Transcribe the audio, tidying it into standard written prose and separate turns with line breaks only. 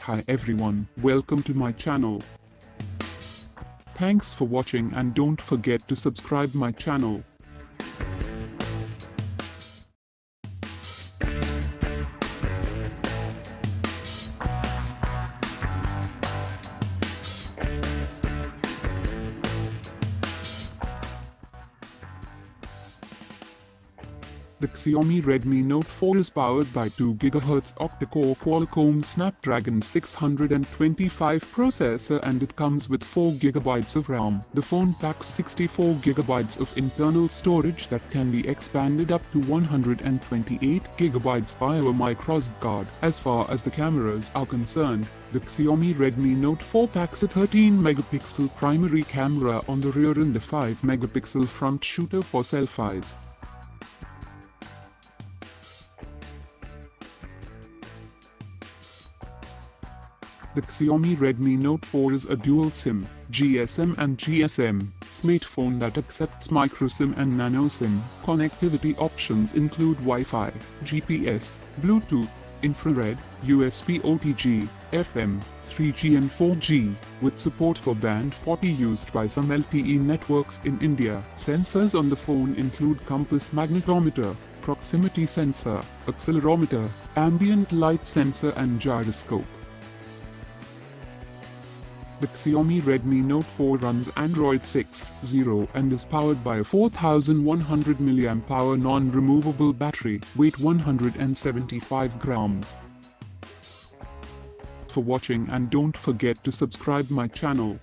Hi everyone, welcome to my channel. Thanks for watching and don't forget to subscribe my channel. The Xiaomi Redmi Note 4 is powered by 2 GHz octa-core Qualcomm Snapdragon 625 processor and it comes with 4 GB of RAM. The phone packs 64 GB of internal storage that can be expanded up to 128 GB via a microSD card. As far as the cameras are concerned, the Xiaomi Redmi Note 4 packs a 13-megapixel primary camera on the rear and a 5-megapixel front shooter for selfies. The Xiaomi Redmi Note 4 is a dual SIM, GSM and GSM, smartphone that accepts Micro-SIM and Nano-SIM. Connectivity options include Wi-Fi, GPS, Bluetooth, infrared, USB OTG, FM, 3G and 4G, with support for band 40 used by some LTE networks in India. Sensors on the phone include Compass Magnetometer, proximity sensor, Accelerometer, ambient light sensor and Gyroscope. The Xiaomi Redmi Note 4 runs Android 6.0 and is powered by a 4100 mAh non-removable battery, weight 175 grams. For watching and don't forget to subscribe my channel.